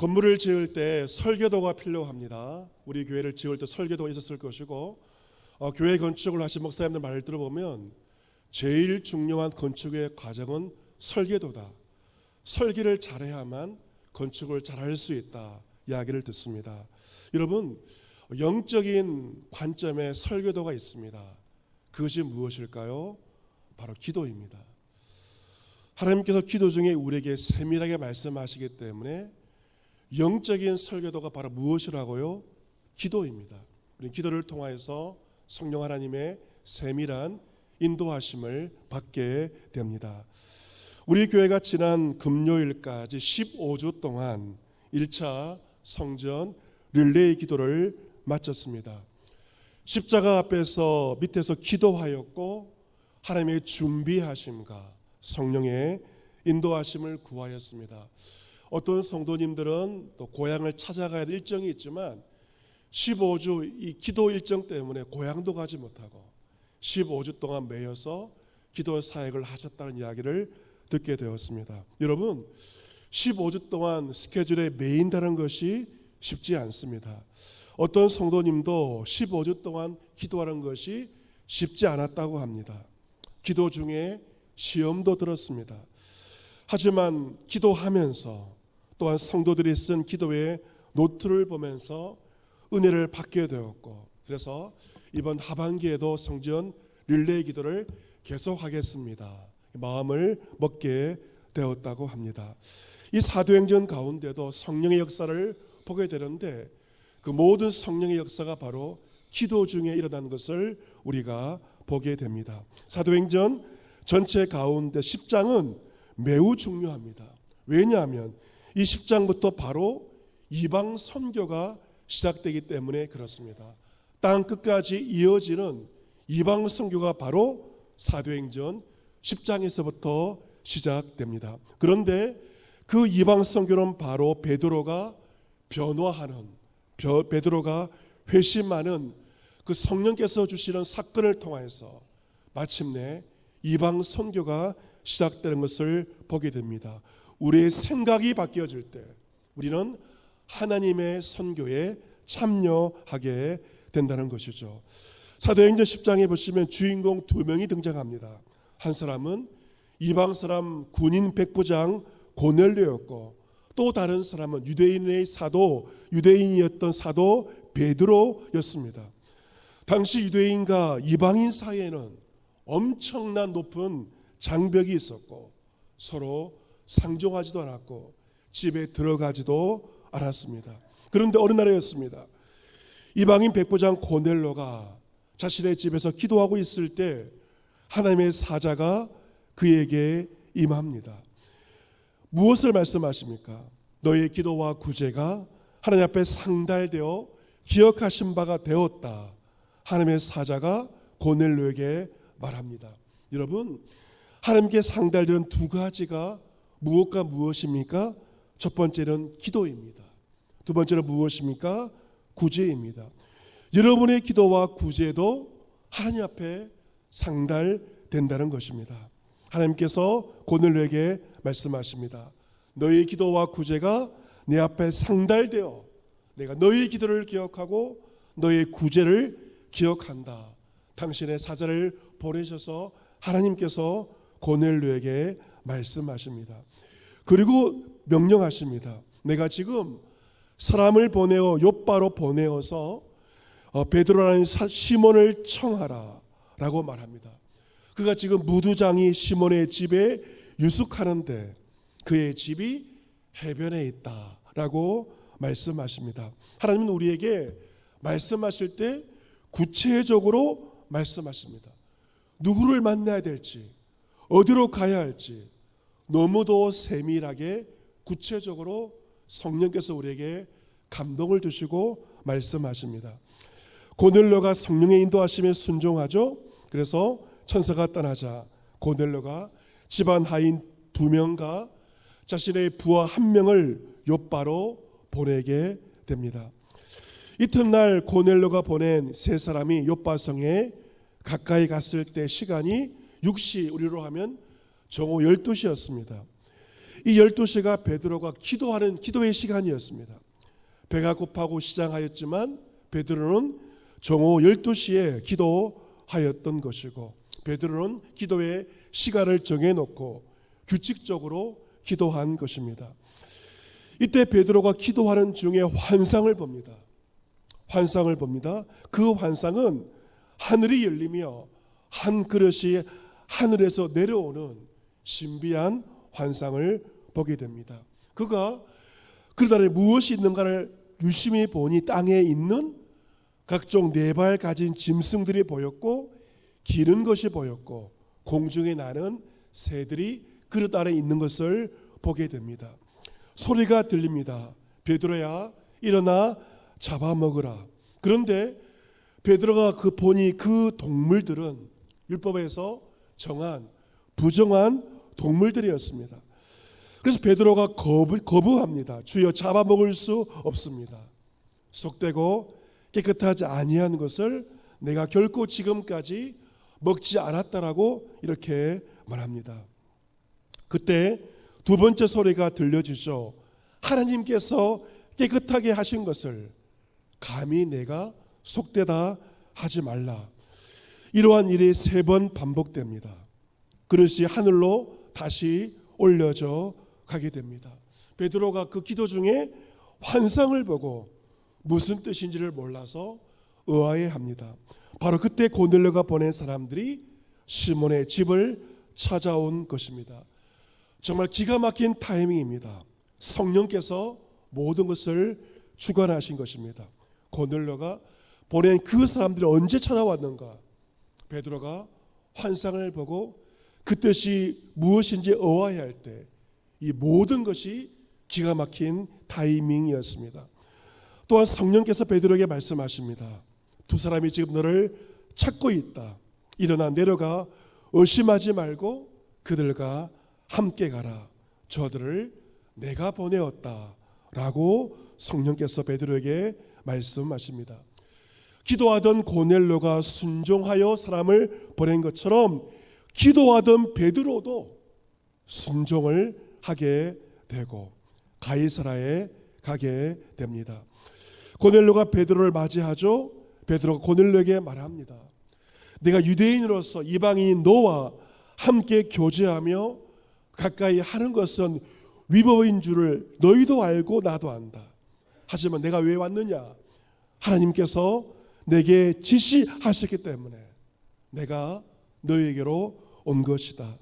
건물을 지을 때 설계도가 필요합니다. 우리 교회를 지을 때 설계도가 있었을 것이고, 교회 건축을 하신 목사님들 말을 들어보면 제일 중요한 건축의 과정은 설계도다. 설계를 잘해야만 건축을 잘할 수 있다 이야기를 듣습니다. 여러분, 영적인 관점에 설계도가 있습니다. 그것이 무엇일까요? 바로 기도입니다. 하나님께서 기도 중에 우리에게 세밀하게 말씀하시기 때문에 영적인 설계도가 바로 무엇이라고요? 기도입니다. 우리는 기도를 통하여서 성령 하나님의 세밀한 인도하심을 받게 됩니다. 우리 교회가 지난 금요일까지 15주 동안 1차 성전 릴레이 기도를 마쳤습니다. 십자가 앞에서 밑에서 기도하였고 하나님의 준비하심과 성령의 인도하심을 구하였습니다. 어떤 성도님들은 또 고향을 찾아가야 할 일정이 있지만 15주 이 기도 일정 때문에 고향도 가지 못하고 15주 동안 매여서 기도 사역을 하셨다는 이야기를 듣게 되었습니다. 여러분, 15주 동안 스케줄에 매인다는 것이 쉽지 않습니다. 어떤 성도님도 15주 동안 기도하는 것이 쉽지 않았다고 합니다. 기도 중에 시험도 들었습니다. 하지만 기도하면서 또한 성도들이 쓴 기도의 노트를 보면서 은혜를 받게 되었고, 그래서 이번 하반기에도 성전 릴레이 기도를 계속하겠습니다. 마음을 먹게 되었다고 합니다. 이 사도행전 가운데도 성령의 역사를 보게 되는데 그 모든 성령의 역사가 바로 기도 중에 일어난 것을 우리가 보게 됩니다. 사도행전 전체 가운데 10장은 매우 중요합니다. 왜냐하면 이 10장부터 바로 이방 선교가 시작되기 때문에 그렇습니다. 땅 끝까지 이어지는 이방 선교가 바로 사도행전 10장에서부터 시작됩니다. 그런데 그 이방 선교는 바로 베드로가 변화하는, 베드로가 회심하는 그 성령께서 주시는 사건을 통해서 마침내 이방 선교가 시작되는 것을 보게 됩니다. 우리의 생각이 바뀌어질 때 우리는 하나님의 선교에 참여하게 된다는 것이죠. 사도행전 10장에 보시면 주인공 두 명이 등장합니다. 한 사람은 이방 사람 군인 백부장 고넬료였고, 또 다른 사람은 유대인이었던 사도 베드로였습니다. 당시 유대인과 이방인 사이에는 엄청난 높은 장벽이 있었고 서로 상종하지도 않았고 집에 들어가지도 않았습니다. 그런데 어느 날이었습니다. 이방인 백부장 고넬료가 자신의 집에서 기도하고 있을 때 하나님의 사자가 그에게 임합니다. 무엇을 말씀하십니까? 너의 기도와 구제가 하나님 앞에 상달되어 기억하신 바가 되었다. 하나님의 사자가 고넬료에게 말합니다. 여러분, 하나님께 상달되는 두 가지가 무엇과 무엇입니까? 첫 번째는 기도입니다. 두 번째는 무엇입니까? 구제입니다. 여러분의 기도와 구제도 하나님 앞에 상달된다는 것입니다. 하나님께서 고넬료에게 말씀하십니다. 너의 기도와 구제가 내 앞에 상달되어 내가 너의 기도를 기억하고 너의 구제를 기억한다. 당신의 사자를 보내셔서 하나님께서 고넬료에게 말씀하십니다. 그리고 명령하십니다. 내가 지금 사람을 보내어 욥바로 보내어서 베드로라는 시몬을 청하라 라고 말합니다. 그가 지금 무두장이 시몬의 집에 유숙하는데 그의 집이 해변에 있다 라고 말씀하십니다. 하나님은 우리에게 말씀하실 때 구체적으로 말씀하십니다. 누구를 만나야 될지, 어디로 가야 할지 너무도 세밀하게 구체적으로 성령께서 우리에게 감동을 주시고 말씀하십니다. 고넬료가 성령의 인도하심에 순종하죠. 그래서 천사가 떠나자 고넬료가 집안 하인 2명과 자신의 부하 1명을 욥바로 보내게 됩니다. 이튿날 고넬료가 보낸 3사람이 욥바성에 가까이 갔을 때 시간이 6시, 우리로 하면 정오 12시였습니다. 이 12시가 베드로가 기도하는 기도의 시간이었습니다. 배가 고파고 시장하였지만 베드로는 정오 12시에 기도하였던 것이고, 베드로는 기도의 시간을 정해놓고 규칙적으로 기도한 것입니다. 이때 베드로가 기도하는 중에 환상을 봅니다. 그 환상은 하늘이 열리며 한 그릇이 하늘에서 내려오는 신비한 환상을 보게 됩니다. 그가 그릇 안에 무엇이 있는가를 유심히 보니 땅에 있는 각종 네 발 가진 짐승들이 보였고, 기는 것이 보였고, 공중에 나는 새들이 그릇 안에 있는 것을 보게 됩니다. 소리가 들립니다. 베드로야, 일어나 잡아먹으라. 그런데 베드로가 보니 그 동물들은 율법에서 정한 부정한 동물들이었습니다. 그래서 베드로가 거부합니다. 주여, 잡아먹을 수 없습니다. 속되고 깨끗하지 아니한 것을 내가 결코 지금까지 먹지 않았다라고 이렇게 말합니다. 그때 두 번째 소리가 들려주죠. 하나님께서 깨끗하게 하신 것을 감히 내가 속되다 하지 말라. 이러한 일이 3번 반복됩니다. 그릇이 하늘로 다시 올려져 가게 됩니다. 베드로가 그 기도 중에 환상을 보고 무슨 뜻인지를 몰라서 의아해합니다. 바로 그때 고넬료가 보낸 사람들이 시몬의 집을 찾아온 것입니다. 정말 기가 막힌 타이밍입니다. 성령께서 모든 것을 주관하신 것입니다. 고넬료가 보낸 그 사람들이 언제 찾아왔는가? 베드로가 환상을 보고 그 뜻이 무엇인지 의아해할 때 이 모든 것이 기가 막힌 타이밍이었습니다. 또한 성령께서 베드로에게 말씀하십니다. 두 사람이 지금 너를 찾고 있다. 일어나 내려가 의심하지 말고 그들과 함께 가라. 저들을 내가 보내었다 라고 성령께서 베드로에게 말씀하십니다. 기도하던 고넬료가 순종하여 사람을 보낸 것처럼 기도하던 베드로도 순종을 하게 되고 가이사라에 가게 됩니다. 고넬료가 베드로를 맞이하죠. 베드로가 고넬료에게 말합니다. 내가 유대인으로서 이방인인 너와 함께 교제하며 가까이 하는 것은 위법인 줄을 너희도 알고 나도 안다. 하지만 내가 왜 왔느냐? 하나님께서 내게 지시하셨기 때문에 내가 너에게로 온 것이다.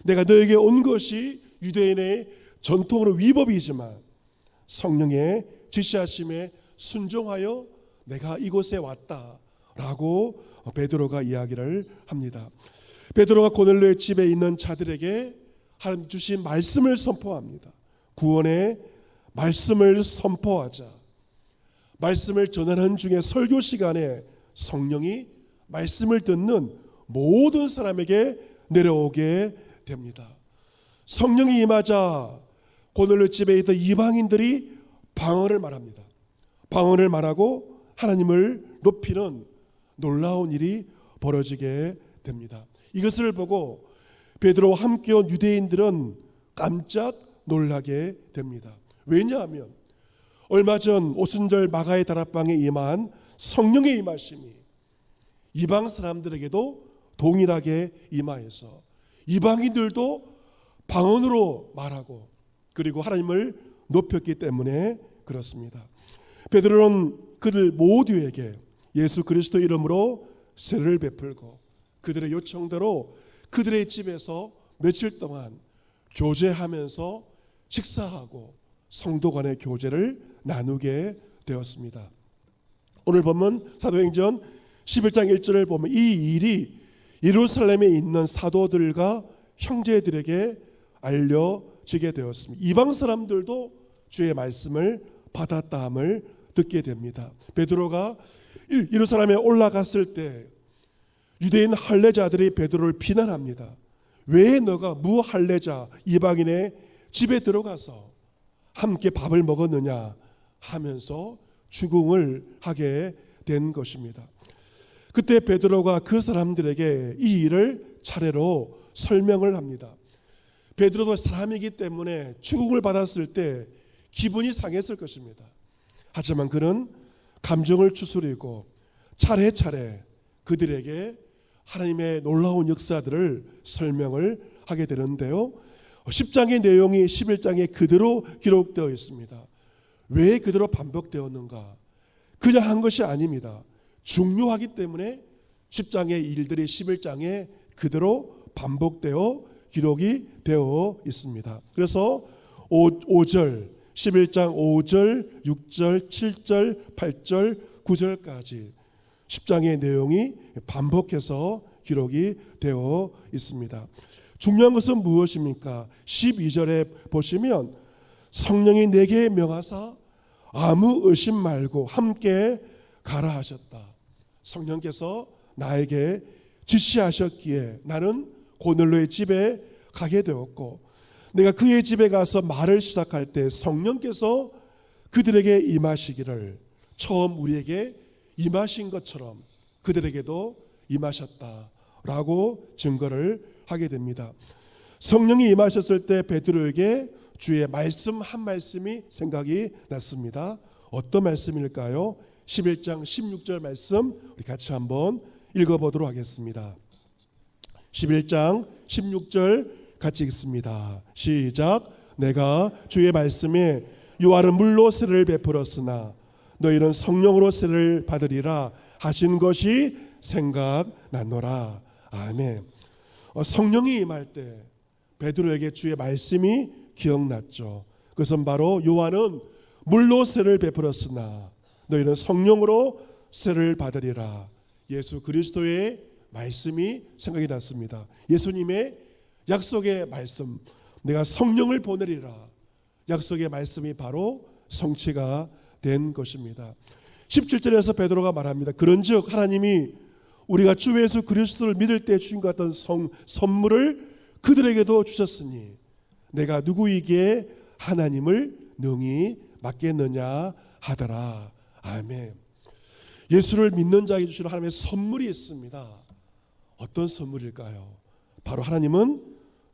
내가 너에게 온 것이 유대인의 전통으로 위법이지만 성령의 지시하심에 순종하여 내가 이곳에 왔다라고 베드로가 이야기를 합니다. 베드로가 고넬료의 집에 있는 자들에게 하나님 주신 말씀을 선포합니다. 구원의 말씀을 선포하자. 말씀을 전하는 중에 설교 시간에 성령이 말씀을 듣는 모든 사람에게 내려오게 됩니다. 성령이 임하자 고넬료 집에 있던 이방인들이 방언을 말합니다. 방언을 말하고 하나님을 높이는 놀라운 일이 벌어지게 됩니다. 이것을 보고 베드로와 함께 온 유대인들은 깜짝 놀라게 됩니다. 왜냐하면 얼마 전 오순절 마가의 다락방에 임한 성령의 임하심이 이방 사람들에게도 동일하게 임하여서 이방인들도 방언으로 말하고 그리고 하나님을 높였기 때문에 그렇습니다. 베드로는 그들 모두에게 예수 그리스도 이름으로 세례를 베풀고 그들의 요청대로 그들의 집에서 며칠 동안 교제하면서 식사하고 성도 간의 교제를 나누게 되었습니다. 오늘 보면 사도행전 11장 1절을 보면 이 일이 예루살렘에 있는 사도들과 형제들에게 알려지게 되었습니다. 이방 사람들도 주의 말씀을 받았다함을 듣게 됩니다. 베드로가 예루살렘에 올라갔을 때 유대인 할례자들이 베드로를 비난합니다. 왜 너가 무할례자 이방인의 집에 들어가서 함께 밥을 먹었느냐 하면서 추궁을 하게 된 것입니다. 그때 베드로가 그 사람들에게 이 일을 차례로 설명을 합니다. 베드로도 사람이기 때문에 추궁을 받았을 때 기분이 상했을 것입니다. 하지만 그는 감정을 추스리고 차례차례 그들에게 하나님의 놀라운 역사들을 설명을 하게 되는데요. 10장의 내용이 11장에 그대로 기록되어 있습니다. 왜 그대로 반복되었는가? 그냥 한 것이 아닙니다. 중요하기 때문에 10장의 일들이 11장에 그대로 반복되어 기록이 되어 있습니다. 그래서 5절, 11장 5절, 6절, 7절, 8절, 9절까지 10장의 내용이 반복해서 기록이 되어 있습니다. 중요한 것은 무엇입니까? 12절에 보시면 성령이 내게 명하사 아무 의심 말고 함께 가라 하셨다. 성령께서 나에게 지시하셨기에 나는 고넬로의 집에 가게 되었고, 내가 그의 집에 가서 말을 시작할 때 성령께서 그들에게 임하시기를 처음 우리에게 임하신 것처럼 그들에게도 임하셨다라고 증거를 하게 됩니다. 성령이 임하셨을 때 베드로에게 주의 말씀 한 말씀이 생각이 났습니다. 어떤 말씀일까요? 11장 16절 말씀 우리 같이 한번 읽어보도록 하겠습니다. 11장 16절 같이 읽습니다. 시작. 내가 주의 말씀에 요한은 물로 세례를 베풀었으나 너희는 성령으로 세례를 받으리라 하신 것이 생각났노라. 아멘. 성령이 임할 때 베드로에게 주의 말씀이 기억났죠. 그것은 바로 요한은 물로 세례를 베풀었으나 너희는 성령으로 세례를 받으리라. 예수 그리스도의 말씀이 생각이 났습니다. 예수님의 약속의 말씀, 내가 성령을 보내리라. 약속의 말씀이 바로 성취가 된 것입니다. 17절에서 베드로가 말합니다. 그런즉 하나님이 우리가 주 예수 그리스도를 믿을 때 주신 것 같은 선물을 그들에게도 주셨으니 내가 누구이기에 하나님을 능히 맡겠느냐 하더라. 아멘. 예수를 믿는 자에게 주시는 하나님의 선물이 있습니다. 어떤 선물일까요? 바로 하나님은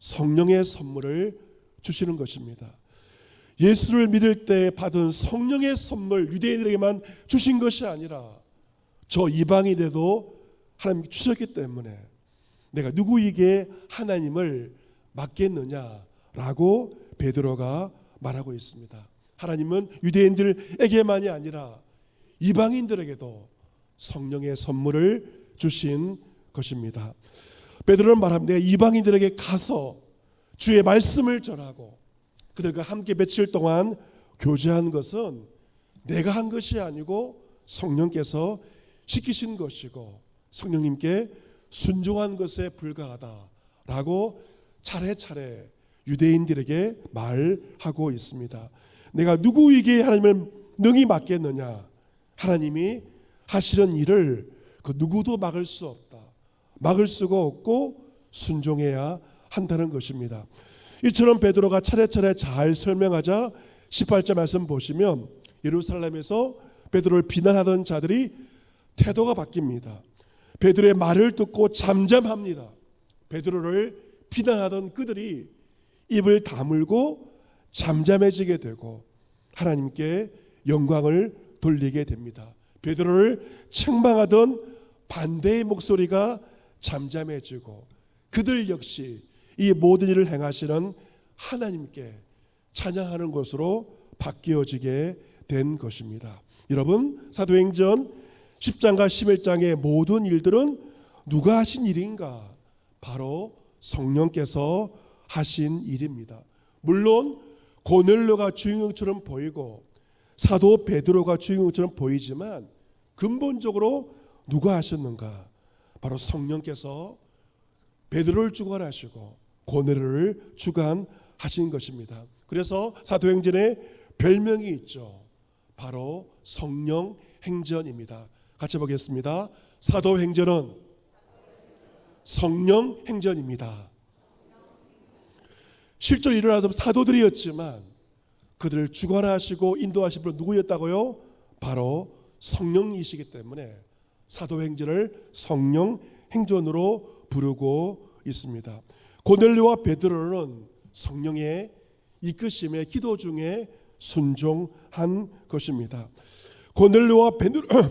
성령의 선물을 주시는 것입니다. 예수를 믿을 때 받은 성령의 선물, 유대인들에게만 주신 것이 아니라 저 이방인에도 하나님이 주셨기 때문에 내가 누구에게 하나님을 맡겠느냐라고 베드로가 말하고 있습니다. 하나님은 유대인들에게만이 아니라 이방인들에게도 성령의 선물을 주신 것입니다. 베드로는 말합니다. 내가 이방인들에게 가서 주의 말씀을 전하고 그들과 함께 며칠 동안 교제한 것은 내가 한 것이 아니고 성령께서 시키신 것이고 성령님께 순종한 것에 불과하다라고 차례차례 유대인들에게 말하고 있습니다. 내가 누구에게 하나님을 능히 맡겠느냐? 하나님이 하시는 일을 그 누구도 막을 수 없다. 막을 수가 없고 순종해야 한다는 것입니다. 이처럼 베드로가 차례차례 잘 설명하자 18절 말씀 보시면 예루살렘에서 베드로를 비난하던 자들이 태도가 바뀝니다. 베드로의 말을 듣고 잠잠합니다. 베드로를 비난하던 그들이 입을 다물고 잠잠해지게 되고 하나님께 영광을 돌리게 됩니다. 베드로를 책망하던 반대의 목소리가 잠잠해지고 그들 역시 이 모든 일을 행하시는 하나님께 찬양하는 것으로 바뀌어지게 된 것입니다. 여러분, 사도행전 10장과 11장의 모든 일들은 누가 하신 일인가? 바로 성령께서 하신 일입니다. 물론 고넬료가 주인공처럼 보이고 사도 베드로가 주인공처럼 보이지만 근본적으로 누가 하셨는가? 바로 성령께서 베드로를 주관하시고 고넬료를 주관하신 것입니다. 그래서 사도행전에 별명이 있죠. 바로 성령 행전입니다. 같이 보겠습니다. 사도행전은 성령 행전입니다. 실제로 일어나서 사도들이었지만 그들을 주관하시고 인도하신 분은 누구였다고요? 바로 성령이시기 때문에 사도행전을 성령 행전으로 부르고 있습니다. 고넬료와 베드로는 성령의 이끄심에 기도 중에 순종한 것입니다. 고넬료와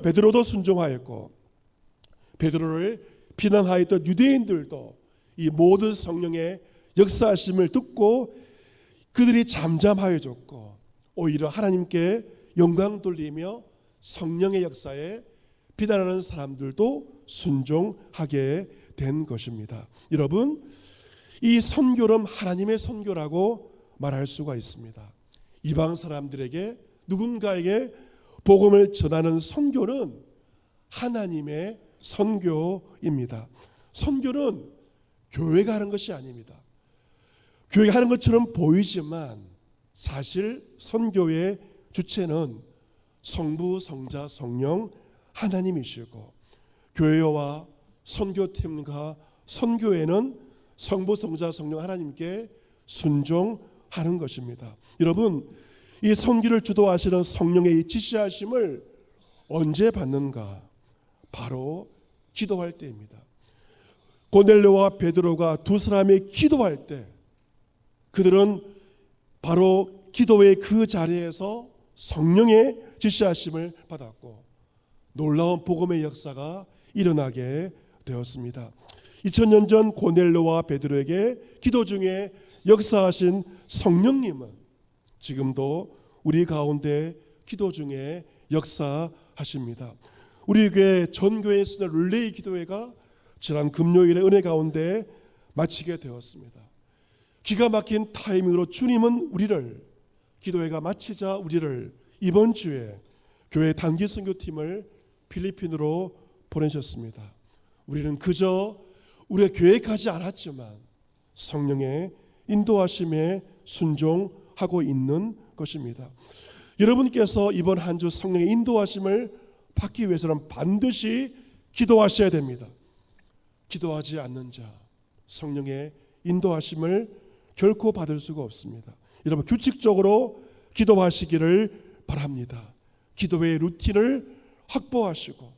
베드로도 순종하였고 베드로를 비난하였던 유대인들도 이 모든 성령의 역사하심을 듣고 그들이 잠잠하여졌고 오히려 하나님께 영광 돌리며 성령의 역사에 비난하는 사람들도 순종하게 된 것입니다. 여러분, 이 선교는 하나님의 선교라고 말할 수가 있습니다. 이방 사람들에게 누군가에게 복음을 전하는 선교는 하나님의 선교입니다. 선교는 교회가 하는 것이 아닙니다. 교회가 하는 것처럼 보이지만 사실 선교의 주체는 성부, 성자, 성령 하나님이시고 교회와 선교팀과 선교회는 성부, 성자, 성령 하나님께 순종하는 것입니다. 여러분, 이 선교를 주도하시는 성령의 지시하심을 언제 받는가? 바로 기도할 때입니다. 고넬료와 베드로가 두 사람이 기도할 때 그들은 바로 기도의 그 자리에서 성령의 지시하심을 받았고 놀라운 복음의 역사가 일어나게 되었습니다. 2000년 전 고넬료와 베드로에게 기도 중에 역사하신 성령님은 지금도 우리 가운데 기도 중에 역사하십니다. 우리 교회 전교회에 쓰는 릴레이 기도회가 지난 금요일에 은혜 가운데 마치게 되었습니다. 기가 막힌 타이밍으로 주님은 우리를 기도회가 마치자 우리를 이번 주에 교회 단기 선교팀을 필리핀으로 보내셨습니다. 우리는 그저 우리가 계획하지 않았지만 성령의 인도하심에 순종하고 있는 것입니다. 여러분께서 이번 한 주 성령의 인도하심을 받기 위해서는 반드시 기도하셔야 됩니다. 기도하지 않는 자 성령의 인도하심을 결코 받을 수가 없습니다. 여러분 규칙적으로 기도하시기를 바랍니다. 기도의 루틴을 확보하시고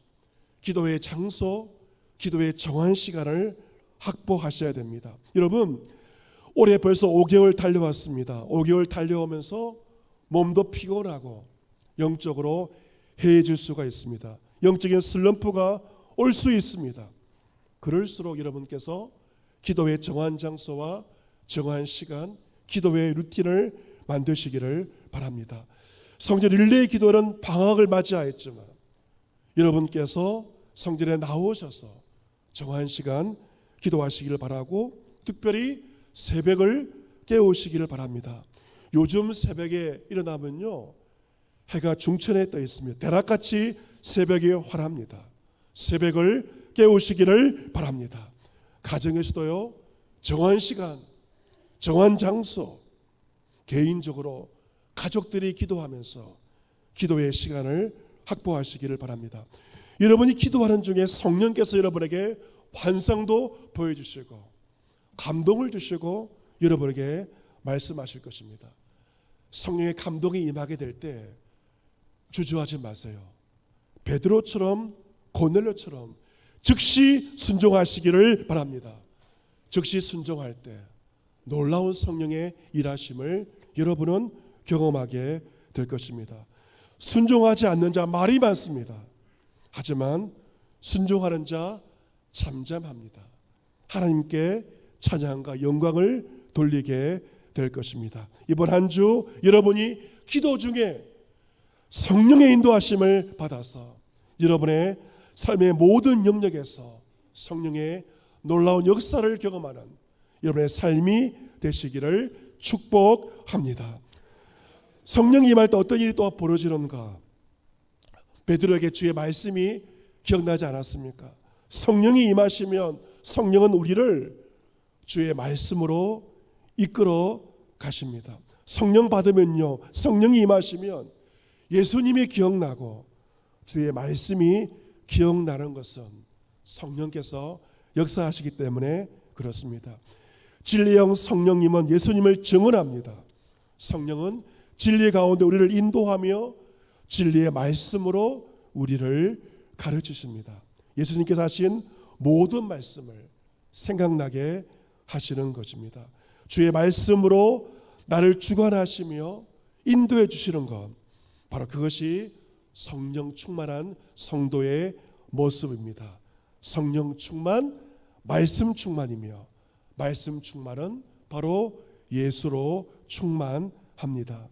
기도의 장소, 기도의 정한 시간을 확보하셔야 됩니다. 여러분 올해 벌써 5개월 달려왔습니다. 5개월 달려오면서 몸도 피곤하고 영적으로 해해질 수가 있습니다. 영적인 슬럼프가 올 수 있습니다. 그럴수록 여러분께서 기도의 정한 장소와 정한 시간, 기도의 루틴을 만드시기를 바랍니다. 성전 릴레이 기도는 방학을 맞이하였지만 여러분께서 성전에 나오셔서 정한 시간 기도하시기를 바라고 특별히 새벽을 깨우시기를 바랍니다. 요즘 새벽에 일어나면요 해가 중천에 떠 있습니다. 대낮같이 새벽이 환합니다. 새벽을 깨우시기를 바랍니다. 가정에서도요 정한 시간, 정한 장소, 개인적으로 가족들이 기도하면서 기도의 시간을 확보하시기를 바랍니다. 여러분이 기도하는 중에 성령께서 여러분에게 환상도 보여주시고 감동을 주시고 여러분에게 말씀하실 것입니다. 성령의 감동이 임하게 될 때 주저하지 마세요. 베드로처럼 고넬료처럼 즉시 순종하시기를 바랍니다. 즉시 순종할 때 놀라운 성령의 일하심을 여러분은 경험하게 될 것입니다. 순종하지 않는 자 말이 많습니다. 하지만 순종하는 자 잠잠합니다. 하나님께 찬양과 영광을 돌리게 될 것입니다. 이번 한 주 여러분이 기도 중에 성령의 인도하심을 받아서 여러분의 삶의 모든 영역에서 성령의 놀라운 역사를 경험하는 여러분의 삶이 되시기를 축복합니다. 성령이 임할 때 어떤 일이 또 벌어지는가? 베드로에게 주의 말씀이 기억나지 않았습니까? 성령이 임하시면 성령은 우리를 주의 말씀으로 이끌어 가십니다. 성령 받으면요 성령이 임하시면 예수님이 기억나고 주의 말씀이 기억나는 것은 성령께서 역사하시기 때문에 그렇습니다. 진리의 영 성령님은 예수님을 증언합니다. 성령은 진리 가운데 우리를 인도하며 진리의 말씀으로 우리를 가르치십니다. 예수님께서 하신 모든 말씀을 생각나게 하시는 것입니다. 주의 말씀으로 나를 주관하시며 인도해 주시는 것, 바로 그것이 성령 충만한 성도의 모습입니다. 성령 충만, 말씀 충만이며 말씀 충만은 바로 예수로 충만합니다.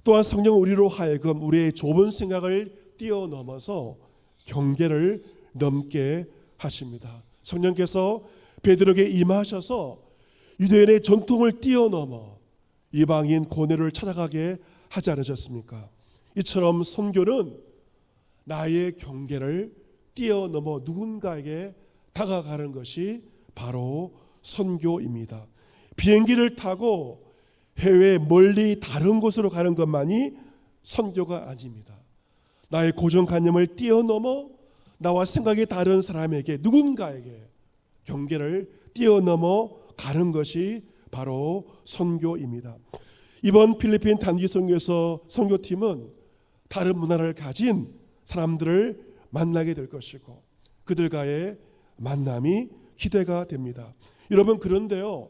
또한 성령은 우리로 하여금 우리의 좁은 생각을 뛰어넘어서 경계를 넘게 하십니다. 성령께서 베드로에게 임하셔서 유대인의 전통을 뛰어넘어 이방인 고뇌를 찾아가게 하지 않으셨습니까? 이처럼 선교는 나의 경계를 뛰어넘어 누군가에게 다가가는 것이 바로 선교입니다. 비행기를 타고 해외 멀리 다른 곳으로 가는 것만이 선교가 아닙니다. 나의 고정관념을 뛰어넘어 나와 생각이 다른 사람에게, 누군가에게 경계를 뛰어넘어 가는 것이 바로 선교입니다. 이번 필리핀 단기 선교에서 선교팀은 다른 문화를 가진 사람들을 만나게 될 것이고 그들과의 만남이 기대가 됩니다. 여러분, 그런데요,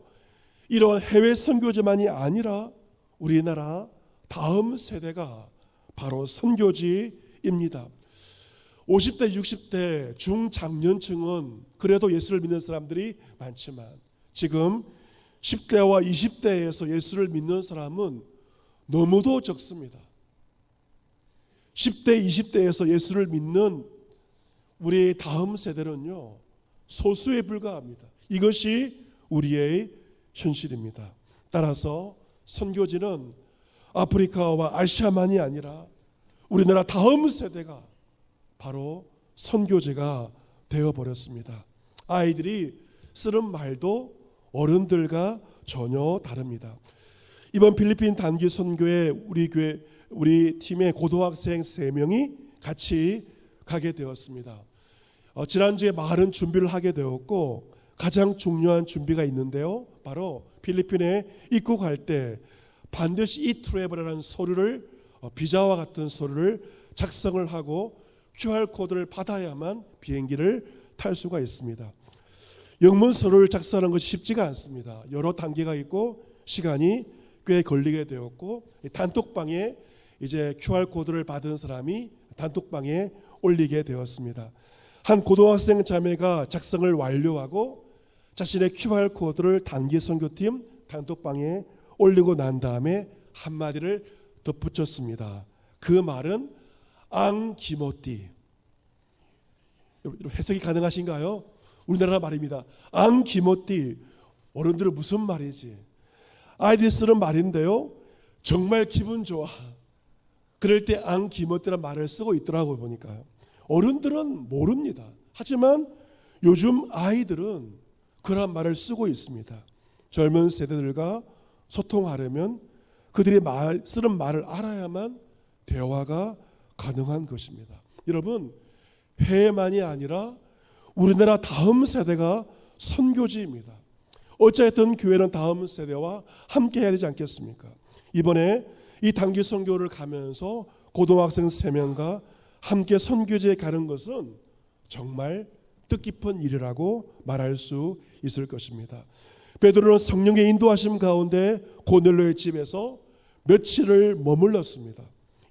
이러한 해외 선교지만이 아니라 우리나라 다음 세대가 바로 선교지입니다. 50대, 60대 중장년층은 그래도 예수를 믿는 사람들이 많지만 지금 10대와 20대에서 예수를 믿는 사람은 너무도 적습니다. 10대, 20대에서 예수를 믿는 우리의 다음 세대는요, 소수에 불과합니다. 이것이 우리의 현실입니다. 따라서 선교지는 아프리카와 아시아만이 아니라 우리나라 다음 세대가 바로 선교지가 되어버렸습니다. 아이들이 쓰는 말도 어른들과 전혀 다릅니다. 이번 필리핀 단기 선교에 우리 팀의 고등학생 3명이 같이 가게 되었습니다. 지난주에 많은 준비를 하게 되었고 가장 중요한 준비가 있는데요, 바로 필리핀에 입국할 때 반드시 이트래블이라는 서류를, 비자와 같은 서류를 작성을 하고 QR코드를 받아야만 비행기를 탈 수가 있습니다. 영문 서류를 작성하는 것이 쉽지가 않습니다. 여러 단계가 있고 시간이 꽤 걸리게 되었고 단톡방에 이제 QR코드를 받은 사람이 단톡방에 올리게 되었습니다. 한 고등학생 자매가 작성을 완료하고 자신의 QR코드를 단기 선교팀 단톡방에 올리고 난 다음에 한마디를 덧붙였습니다. 그 말은 앙기모띠. 해석이 가능하신가요? 우리나라 말입니다. 앙기모띠. 어른들은 무슨 말이지? 아이들이 쓰는 말인데요, 정말 기분 좋아. 그럴 때 앙기모띠라는 말을 쓰고 있더라고요. 보니까요. 어른들은 모릅니다. 하지만 요즘 아이들은 그런 말을 쓰고 있습니다. 젊은 세대들과 소통하려면 그들이 쓰는 말을 알아야만 대화가 가능한 것입니다. 여러분, 해만이 아니라 우리나라 다음 세대가 선교지입니다. 어찌됐든 교회는 다음 세대와 함께 해야 되지 않겠습니까? 이번에 이 단기 선교를 가면서 고등학생 3명과 함께 선교지에 가는 것은 정말 뜻깊은 일이라고 말할 수 있을 것입니다. 베드로는 성령의 인도하심 가운데 고넬료의 집에서 며칠을 머물렀습니다.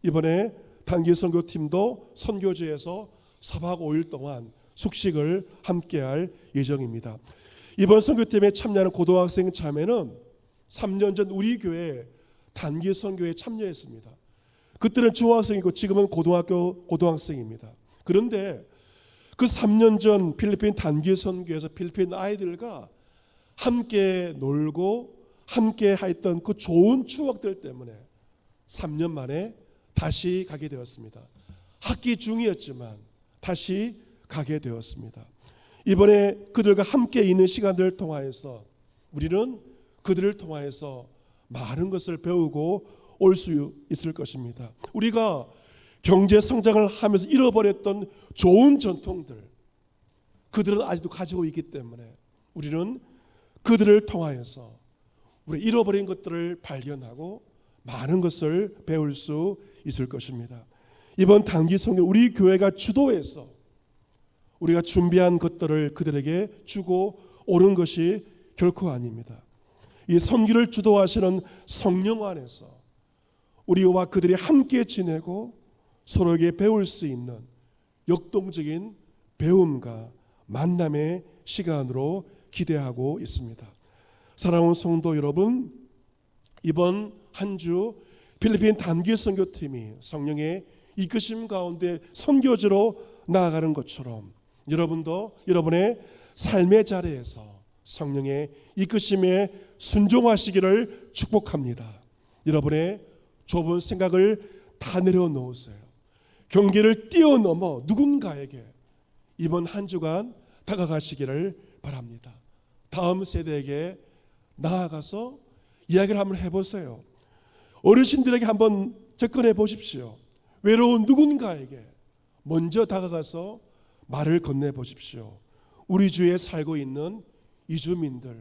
이번에 단기 선교팀도 선교지에서 4박 5일 동안 숙식을 함께할 예정입니다. 이번 선교팀에 참여하는 고등학생 자매는 3년 전 우리 교회 단기 선교에 참여했습니다. 그때는 중학생이고 지금은 고등학생입니다. 그런데 그 3년 전 필리핀 단기 선교에서 필리핀 아이들과 함께 놀고 함께 했던 그 좋은 추억들 때문에 3년 만에 다시 가게 되었습니다. 학기 중이었지만 다시 가게 되었습니다. 이번에 그들과 함께 있는 시간들을 통하여서 우리는 그들을 통하여서 많은 것을 배우고 올 수 있을 것입니다. 우리가 경제 성장을 하면서 잃어버렸던 좋은 전통들, 그들은 아직도 가지고 있기 때문에 우리는 그들을 통하여서 우리 잃어버린 것들을 발견하고 많은 것을 배울 수 있을 것입니다. 이번 단기 선교 우리 교회가 주도해서 우리가 준비한 것들을 그들에게 주고 오는 것이 결코 아닙니다. 이 선교를 주도하시는 성령 안에서 우리와 그들이 함께 지내고 서로에게 배울 수 있는 역동적인 배움과 만남의 시간으로 기대하고 있습니다. 사랑하는 성도 여러분, 이번 한 주 필리핀 단기 선교팀이 성령의 이끄심 가운데 선교지로 나아가는 것처럼 여러분도 여러분의 삶의 자리에서 성령의 이끄심에 순종하시기를 축복합니다. 여러분의 좁은 생각을 다 내려놓으세요. 경계를 뛰어넘어 누군가에게 이번 한 주간 다가가시기를 바랍니다. 다음 세대에게 나아가서 이야기를 한번 해보세요. 어르신들에게 한번 접근해 보십시오. 외로운 누군가에게 먼저 다가가서 말을 건네보십시오. 우리 주에 살고 있는 이주민들,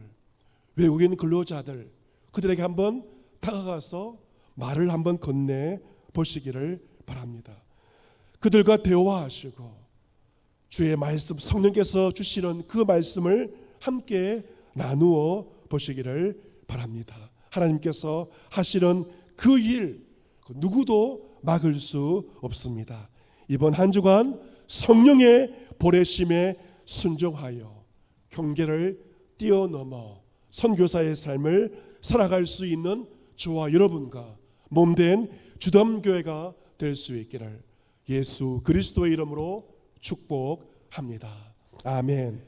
외국인 근로자들, 그들에게 한번 다가가서 말을 한번 건네보시기를 바랍니다. 그들과 대화하시고 주의 말씀, 성령께서 주시는 그 말씀을 함께 나누어 보시기를 바랍니다. 하나님께서 하시는 그 일, 누구도 막을 수 없습니다. 이번 한 주간 성령의 보내심에 순종하여 경계를 뛰어넘어 선교사의 삶을 살아갈 수 있는 저와 여러분과 몸된 주덤교회가 될 수 있기를 예수 그리스도의 이름으로 축복합니다. 아멘.